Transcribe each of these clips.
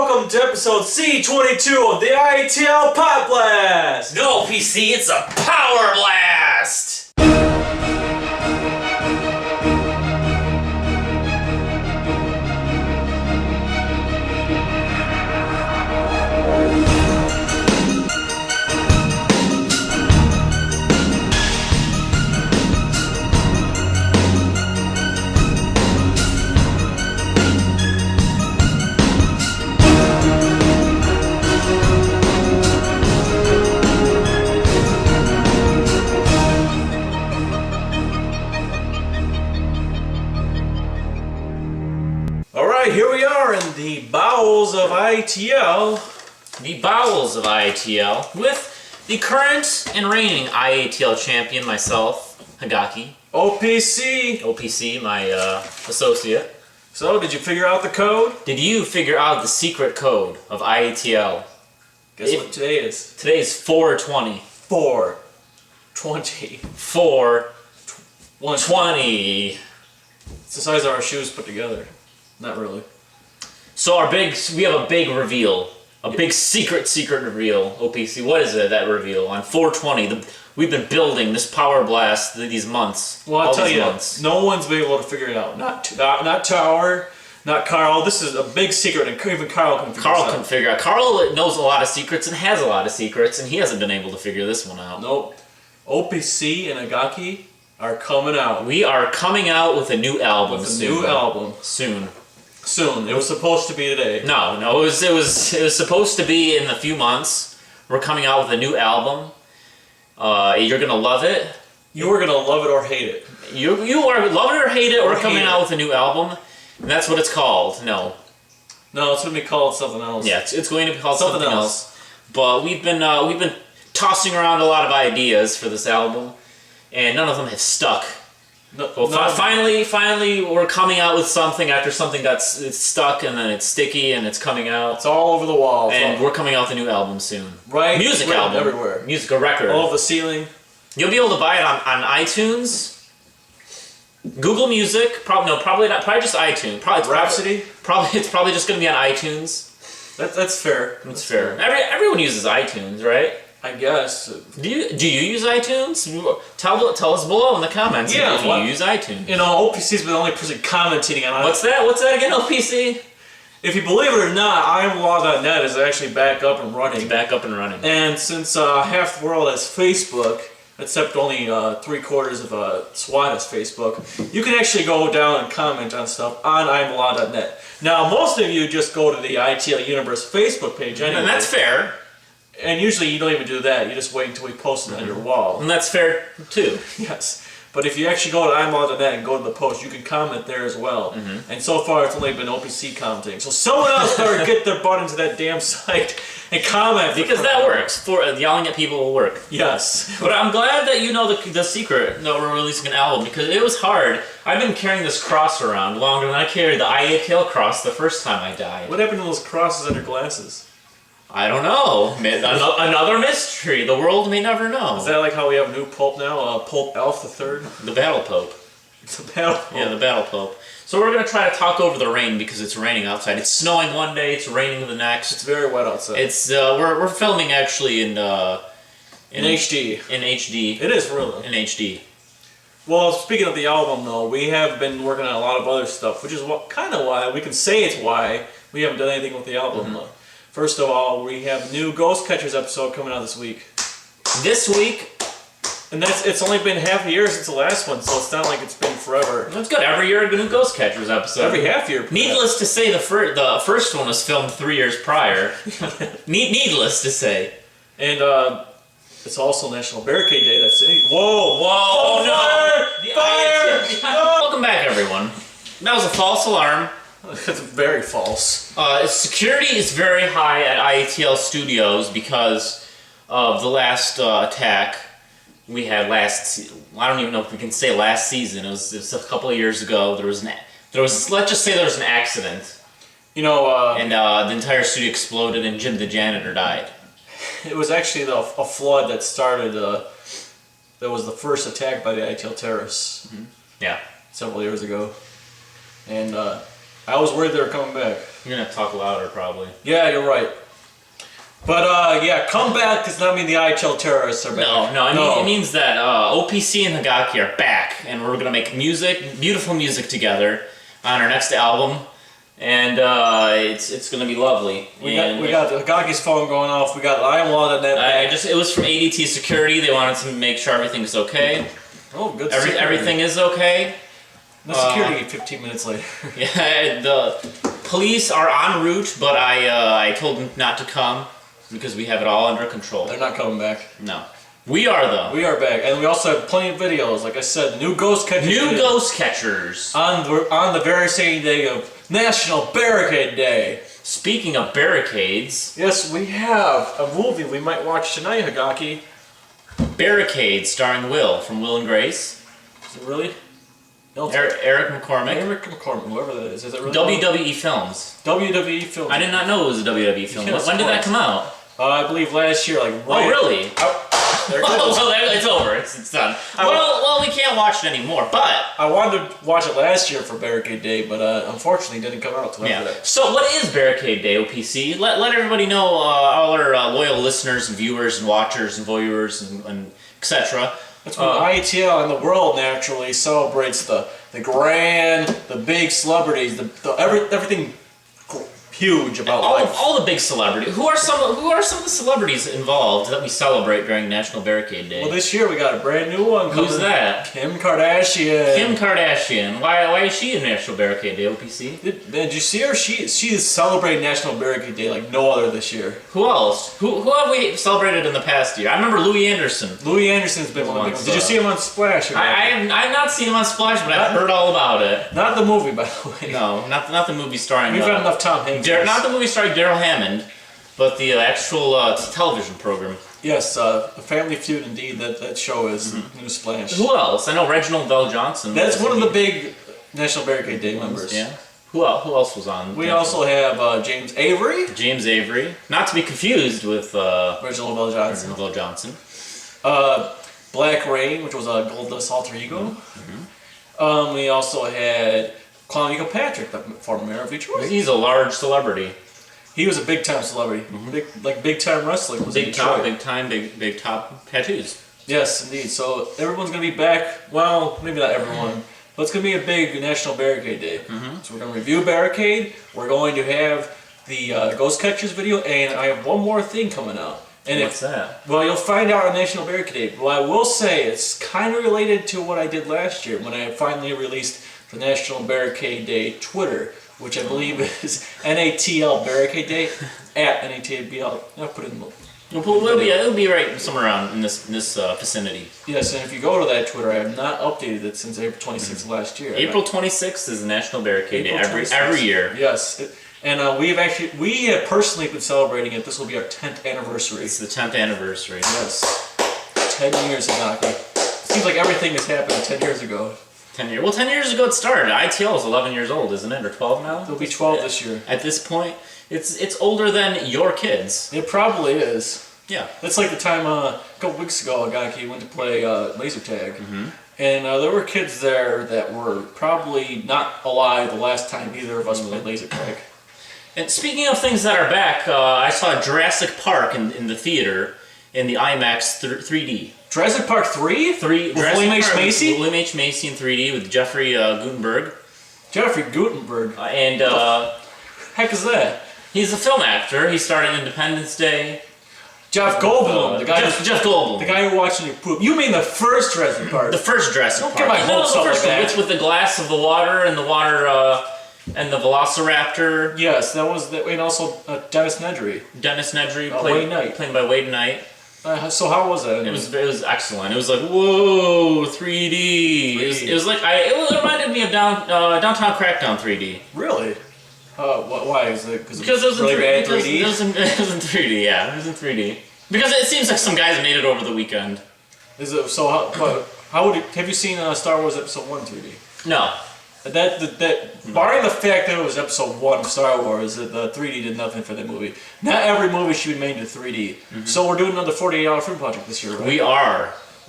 welcome to episode C-22 of the IATL PodBLAST! No, PC, it's a Power Blast! Alright, here we are in the bowels of IATL. The bowels of IATL with the current and reigning IATL champion, myself, Hagaki. OPC, my associate. So, did you figure out the code? Did you figure out the secret code of IATL? Guess what today is? Today is 420. 420. 420. It's the size of our shoes put together. Not really. So we have a big reveal. A big secret reveal, OPC. What is it, that reveal? On 420, we've been building this Power Blast these months. Well, I'll tell you, no one's been able to figure it out. Not Tower, not Carl. This is a big secret, and even Carl can figure it out. Carl can figure out. Carl knows a lot of secrets and has a lot of secrets, and he hasn't been able to figure this one out. Nope. OPC and Hagaki are coming out. We are coming out with a new album soon. Soon. It was supposed to be today. No, it was supposed to be in a few months. We're coming out with a new album. You're gonna love it. You are gonna love it or hate it. You are love it or hate it. We're coming out with a new album, and that's what it's called. No, it's gonna be called something else. Yeah, it's going to be called something else. But we've been tossing around a lot of ideas for this album, and none of them have stuck. Finally, we're coming out with something after something it's stuck, and then it's sticky, and it's coming out. It's all over the wall. And we're coming out with a new album soon. Right. Music album. Everywhere. A record. All over the ceiling. You'll be able to buy it on iTunes, Google Music. Probably not. Probably just iTunes. Rhapsody. It's probably just going to be on iTunes. That's fair. That's fair. Everyone uses iTunes, right? I guess. Do you use iTunes? Tell us below in the comments if you use iTunes. You know, OPC's been the only person commenting on it. What's that again, OPC? If you believe it or not, IamLaw.net is actually back up and running. It's back up and running. And since half the world has Facebook, except only 3/4 of SWAT has Facebook, you can actually go down and comment on stuff on IamLaw.net. Now, most of you just go to the ITL Universe Facebook page anyway. And that's fair. And usually you don't even do that. You just wait until we post it on your wall. And that's fair, too. Yes. But if you actually go to IamLaw.net and go to the post, you can comment there as well. And so far, it's only been OPC commenting. So someone else better get their butt into that damn site and comment. Because that works. Yelling at people will work. Yes. But I'm glad that you know the secret that we're releasing an album, because it was hard. I've been carrying this cross around longer than I carried the IATL cross the first time I died. What happened to those crosses under glasses? I don't know. Another mystery. The world may never know. Is that like how we have a new Pope now? Pope Elf III? The Battle Pope. The Battle Pope. Yeah, the Battle Pope. So we're going to try to talk over the rain because it's raining outside. It's snowing one day, it's raining the next. It's very wet outside. It's we're filming actually in HD. In HD. It is really. In HD. Well, speaking of the album though, we have been working on a lot of other stuff, which is kind of why we can say it's why we haven't done anything with the album. First of all, we have a new Ghost Catchers episode coming out this week. This week? And it's only been half a year since the last one, so it's not like it's been forever. That's good. Every year a new Ghost Catchers episode. Every half year. Needless to say, the first one was filmed 3 years prior. Needless to say. And it's also National Barricade Day. That's it. Whoa! Oh, no! Fire! Welcome back, everyone. That was a false alarm. That's very false. Security is very high at IATL Studios because of the last attack we had I don't even know if we can say last season. It was a couple of years ago. Let's just say there was an accident. You know, and the entire studio exploded, and Jim the janitor died. It was actually a flood that started. That was the first attack by the IATL terrorists. Yeah. Several years ago, and I was worried they were coming back. You're gonna have to talk louder, probably. Yeah, you're right. But yeah, come back does not mean the IHL terrorists are back. No, it means that OPC and Hagaki are back, and we're gonna make music, beautiful music together on our next album, and it's gonna be lovely. We got Hagaki's phone going off. We got IAMLaw.net. It was from ADT Security. They wanted to make sure everything's okay. Oh, good. Everything is okay. The security 15 minutes later. Yeah, the police are en route, but I told them not to come because we have it all under control. They're not coming back. No. We are, though. We are back, and we also have plenty of videos. Like I said, new ghost catchers. Ghost catchers. On the very same day of National Barricade Day. Speaking of barricades... Yes, we have a movie we might watch tonight, Hagaki. Barricades, starring Will, from Will and Grace. Is it really? Eric McCormick. Eric McCormick, whoever that is. Is it really? WWE Films. WWE Films. I did not know it was a WWE film. When did that come out? I believe last year, like right. Oh, really? There it goes. Well, it's over. It's done. Well, we can't watch it anymore, but... I wanted to watch it last year for Barricade Day, but unfortunately it didn't come out till after that. So what is Barricade Day, OPC? Let everybody know, all our loyal listeners and viewers and watchers and voyeurs and etc. That's when IATL and the world naturally celebrates the big celebrities, everything huge about life. All the big celebrities. Who are some of the celebrities involved that we celebrate during National Barricade Day? Well, this year we got a brand new one. Who's that? Kim Kardashian. Kim Kardashian. Why is she in National Barricade Day, OPC? Did you see her? She is celebrating National Barricade Day like no other this year. Who else? Who have we celebrated in the past year? I remember Louis Anderson. Louis Anderson's been one of the big ones. Did you see him on Splash? I've not seen him on Splash, but I've heard all about it. Not the movie, by the way. No, not the movie starring... We've had enough Tom Hanks. Not the movie starring Daryl Hammond, but the actual television program. Yes, a Family Feud indeed. That show is new Splash. Who else? I know Reginald Bell Johnson. That's one of the big National Barricade Day members. Yeah. Who else was on? We also have James Avery. James Avery, not to be confused with Reginald Bell Johnson. Reginald Bell Johnson. Black Rain, which was a Goldust alter ego. We also had Clown Eagle Patrick, the former mayor of Detroit. He's a large celebrity. He was a big time celebrity, big time wrestling. Was big top tattoos. Yes, indeed. So everyone's gonna be back. Well, maybe not everyone, but it's gonna be a big National Barricade Day. So we're gonna review Barricade. We're going to have the Ghost Catchers video, and I have one more thing coming out. And what's that? Well, you'll find out on National Barricade Day. Well, I will say it's kind of related to what I did last year when I finally released the National Barricade Day Twitter, which I believe is NATL Barricade Day at NATL. I'll put it in the. It'll be right somewhere around in this vicinity. Yes, and if you go to that Twitter, I have not updated it since April 26th of last year. April 26th is the National Barricade Day every year. Yes, and we have personally been celebrating it. This will be our 10th anniversary. It's the 10th anniversary. Yes, 10 years exactly. It seems like everything has happened 10 years ago. 10 years. Well, 10 years ago it started. ITL is 11 years old, isn't it? Or 12 now? It'll be 12 this year. At this point, it's older than your kids. It probably is. Yeah. That's like the time a couple weeks ago, a guy went to play laser tag, and there were kids there that were probably not alive the last time either of us played laser tag. And speaking of things that are back, I saw Jurassic Park in the theater in the IMAX 3D. Jurassic Park 3? With William H. Macy? William H. Macy in 3D with Jeffrey Gutenberg. Jeffrey Gutenberg? And what the heck is that? He's a film actor. He starred in Independence Day. Jeff Goldblum. Jeff Goldblum. The guy who watched you poop. You mean the first Jurassic Park? The first Jurassic Park. Don't get my hopes up like that. It's with the glass of the water and the and the Velociraptor. Yes, that was and also Dennis Nedry. Dennis Nedry played by Wade Knight. So how was that? It was excellent. It was like, whoa, 3D. It was like it reminded me of Downtown Crackdown 3D. Really? Why? Is it because it was really bad 3D? It was in 3D. Yeah, it was in 3D. Because it seems like some guys made it over the weekend. Is it so? How would it? Have you seen Star Wars Episode 1 3D? No. Barring the fact that it was Episode 1 of Star Wars, the 3D did nothing for that movie. Not every movie should be made into 3D. So we're doing another 48-hour film project this year, right?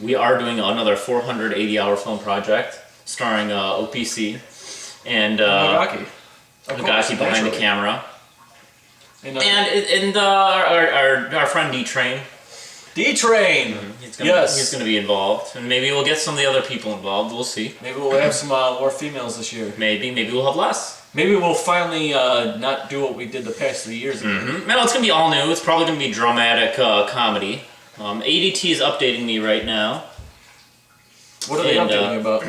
We are doing another 480-hour film project starring OPC and Hagaki. Hagaki behind the camera. And our friend D-Train. D-Train! He's going to be involved. And maybe we'll get some of the other people involved. We'll see. Maybe we'll have some more females this year. Maybe we'll have less. Maybe we'll finally not do what we did the past 3 years ago. No, it's going to be all new. It's probably going to be dramatic comedy. ADT is updating me right now. What are they updating you about?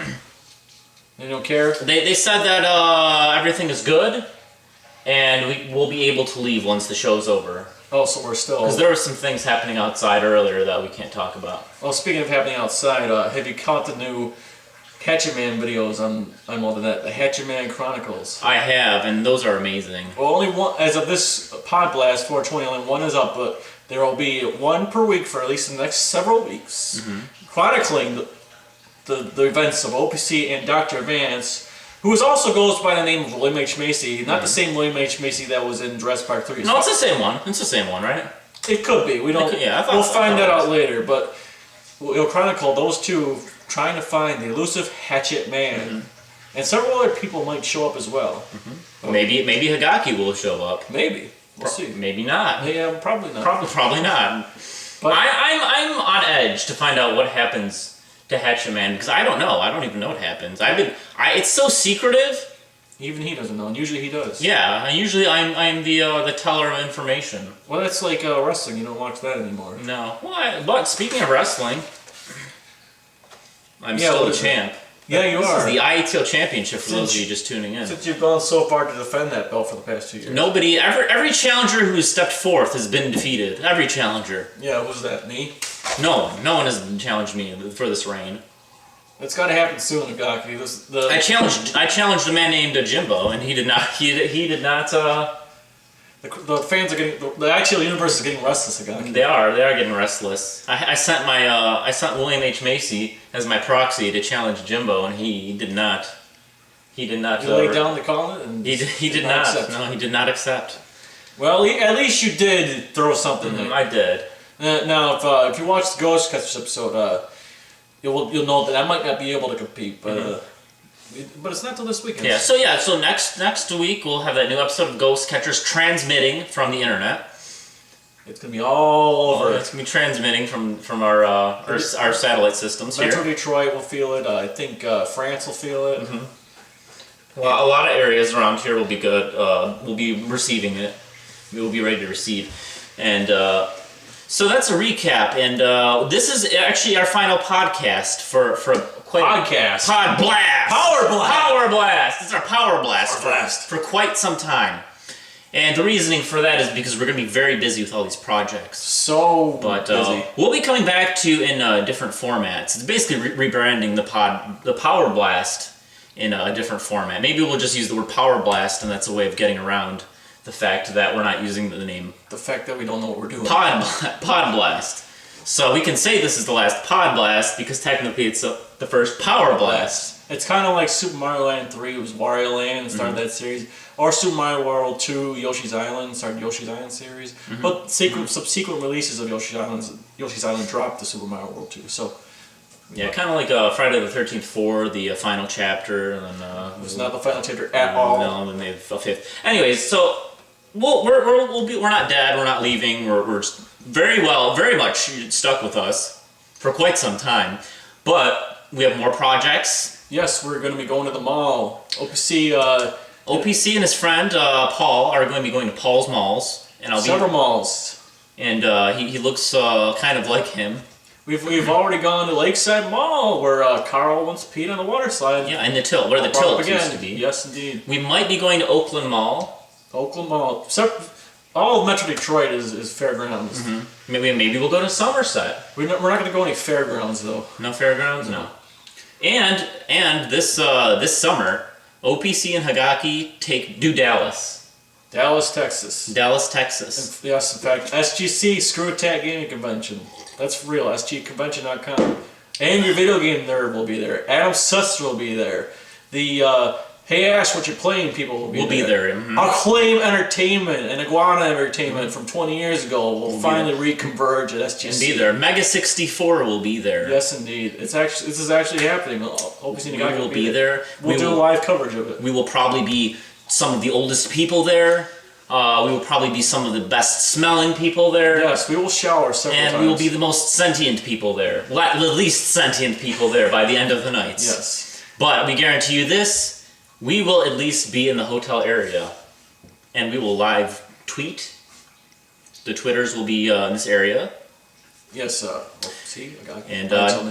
They don't care? They said that everything is good, and we'll be able to leave once the show's over. Oh, so we're still... Because there were some things happening outside earlier that we can't talk about. Well, speaking of happening outside, have you caught the new Hatchetman videos on IMLDNet, the Hatchetman Chronicles? I have, and those are amazing. Well, only one, as of this PodBLAST 420, only one is up, but there will be one per week for at least the next several weeks, chronicling the events of OPC and Dr. Vance, who also goes by the name of William H. Macy, not the same William H. Macy that was in Jurassic Park 3. No, it's the same one. It's the same one, right? It could be. We don't. We'll find that out later, but we'll chronicle those two trying to find the elusive Hatchet Man, and several other people might show up as well. Maybe Hagaki will show up. Maybe we'll see. Maybe not. Yeah, probably not. Probably not. But I'm on edge to find out what happens to Hatchetman because I don't know. I don't even know what happens. It's so secretive. Even he doesn't know, and usually he does. Yeah, usually I'm the teller of information. Well, that's like wrestling. You don't watch that anymore. No. Well, but speaking of wrestling, I'm still the champ. Yeah, you are. This is the IATL Championship for those of you just tuning in. Since you've gone so far to defend that belt for the past 2 years. Nobody, every challenger who has stepped forth has been defeated. Every challenger. Yeah, who's that? Me? No one has challenged me for this reign. It's got to happen soon, Hagaki. I challenged a man named Jimbo, and he did not. He did not. The fans are getting. The IATL universe is getting restless, Hagaki. They are getting restless. I sent William H. Macy as my proxy to challenge Jimbo, and he did not. He did not. You laid down the gauntlet, and he did not. Accept. No, he did not accept. Well, at least you did throw something there. I did. Now, if you watch the Ghost Catchers episode, you'll know that I might not be able to compete, but it's not till this weekend. Yeah. So next week we'll have that new episode of Ghost Catchers transmitting from the internet. It's gonna be all over. It's gonna be transmitting from our satellite systems here. Metro Detroit will feel it. I think France will feel it. Well, a lot of areas around here will be good. We'll be receiving it. We will be ready to receive, and so that's a recap. And this is actually our final podcast for quite podcast. PodBLAST. Power Blast. Power Blast. It's our Power Blast, Power Blast for quite some time. And the reasoning for that is because we're going to be very busy with all these projects. So busy. We'll be coming back to in different formats. It's basically rebranding the Power Blast in a different format. Maybe we'll just use the word Power Blast, and that's a way of getting around the fact that we're not using the name. The fact that we don't know what we're doing. PodBLAST. So we can say this is the last PodBLAST because technically it's the first Power Blast. It's kind of like Super Mario Land 3. It was Wario Land and started that series. Or Super Mario World 2, Yoshi's Island, started Yoshi's Island series. But subsequent releases of Yoshi's Island dropped the Super Mario World 2. So yeah, kind of like Friday the 13th 4, the final chapter. And then, it was not the final chapter at all. No, then they have a fifth. Anyways, so we're not dead. We're not leaving. We're very much stuck with us for quite some time. But we have more projects. Yes, we're going to be going to the mall. OPC and his friend Paul are going to be going to Paul's Malls, and several malls. And he looks kind of like him. We've already gone to Lakeside Mall where Carl once peed on the water slide. Yeah, and the Tilt, where the Tilt used to be. Yes, indeed. We might be going to Oakland Mall. Oakland Mall. All of Metro Detroit is fairgrounds. Maybe we'll go to Somerset. We're not going to go any fairgrounds though. No fairgrounds, no. And this summer, OPC and Hagaki do Dallas. Dallas, Texas. Texas. Yes, in fact, SGC, Screw Attack Gaming Convention. That's real, SGconvention.com. And your video game nerd will be there. Adam Suster will be there. The Hey Ash, What You Playing people will be there. Acclaim Entertainment and Iguana Entertainment from 20 years ago will finally reconverge at SGC. And be there. Mega 64 will be there. Yes, indeed. This is actually happening. OPC and Hagaki will be there. We'll do live coverage of it. We will probably be some of the oldest people there. We will probably be some of the best smelling people there. Yes, we will shower several times. And we will be the most sentient people there. The least sentient people there by the end of the night. Yes. But we guarantee you this, we will at least be in the hotel area. And we will live tweet. The Twitters will be in this area. Yes, see, I got and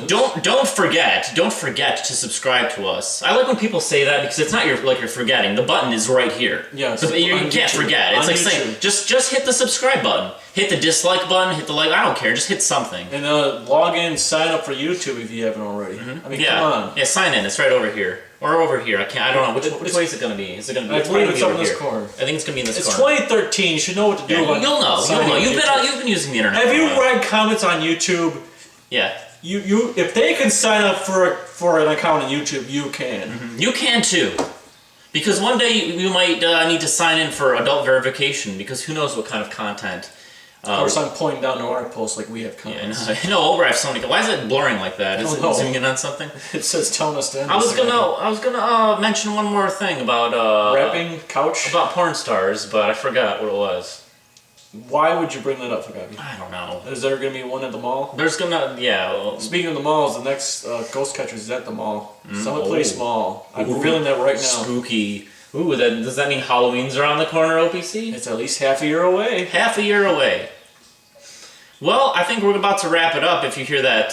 don't forget to subscribe to us. I like when people say that because it's not you're forgetting. The button is right here. Yes, you can't forget. It's like saying just hit the subscribe button, hit the dislike button, hit the like. I don't care. Just hit something. And log in, sign up for YouTube if you haven't already. I mean, yeah, come on. Yeah, sign in. It's right over here or over here. I don't know which way is it going to be. Is it going to be? I believe it's up in this corner. I think it's going to be in this it's corner. It's 2013. You should know what to do. Yeah, you'll know. You've been using the internet. Have you read comments on YouTube? Yeah. You if they can sign up for an account on YouTube, you can. You can too. Because one day you might need to sign in for adult verification because who knows what kind of content. Of course, I'm pointing down to our post like we have comments. Yeah, no, over I have so many. Why is it blurring like that? Is it zooming in on something? It says telling us to end. I was gonna mention one more thing about rapping couch about porn stars, but I forgot what it was. Why would you bring that up, Hagaki? I don't know. Is there going to be one at the mall? There's gonna, yeah. Well, speaking of the malls, the next Ghost Catchers is at the mall. Summit Place Mall. I'm revealing that right now. Spooky. Ooh, does that mean Halloween's around the corner, OPC? It's at least half a year away. Half a year away. Well, I think we're about to wrap it up. If you hear that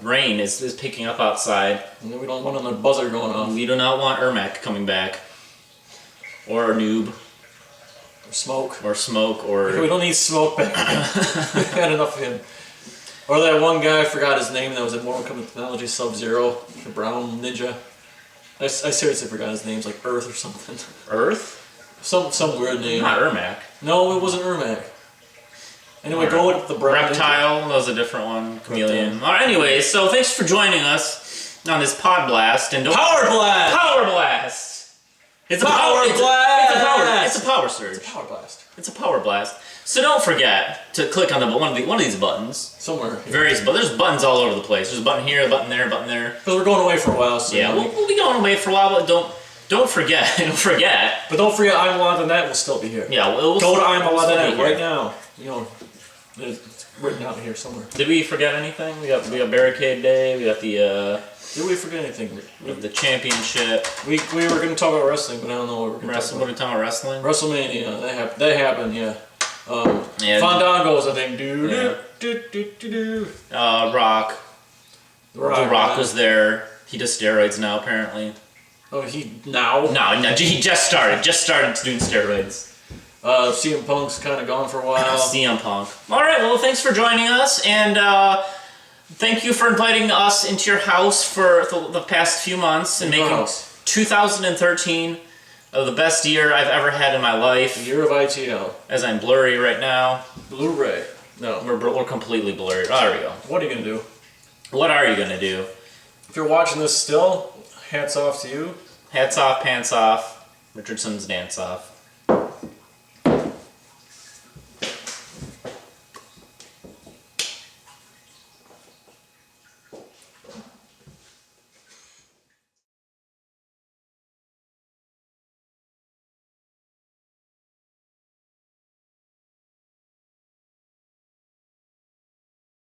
rain is picking up outside. And we don't want another buzzer going off. We do not want Ermac coming back. Or a noob. Or smoke. Or... We don't need smoke back. We've had enough of him. Or that one guy, I forgot his name, that was in Mortal Kombat Technology Sub-Zero, the brown ninja. I seriously forgot his name, like Earth or something. Earth? Some weird name. Not Ermac. No, it wasn't Ermac. Anyway, go with the brown Reptile, that was a different one. Chameleon. Alright, anyway, so thanks for joining us on this PodBLAST. And Power Blast! Power Blast! It's a power blast! It's a power surge. It's a power blast. It's a power blast. So don't forget to click on one of these buttons. Somewhere. There's buttons all over the place. There's a button here, a button there, a button there. Because we're going away for a while. So yeah, we'll be going away for a while, but don't forget. Don't forget. But don't forget, IATL will still be here. Yeah, we'll go to IATL right now. You know, it's written out here somewhere. Did we forget anything? We got Barricade Day. We got the. Did we forget anything? The championship. We were going to talk about wrestling, but I don't know what we're going to talk about. What are we talking about? Wrestling? WrestleMania. That happened, yeah. Fandangos, I think. Rock. The Rock was there. He does steroids now, apparently. Oh, now? No, he just started doing steroids. CM Punk's kind of gone for a while. CM Punk. Alright, well, thanks for joining us, and thank you for inviting us into your house for the past few months and making 2013 the best year I've ever had in my life. The year of ITL. As I'm blurry right now. Blu-ray. No. We're completely blurry. Oh, there we go. What are you going to do? What are you going to do? If you're watching this still, hats off to you. Hats off, pants off. Richardson's dance off.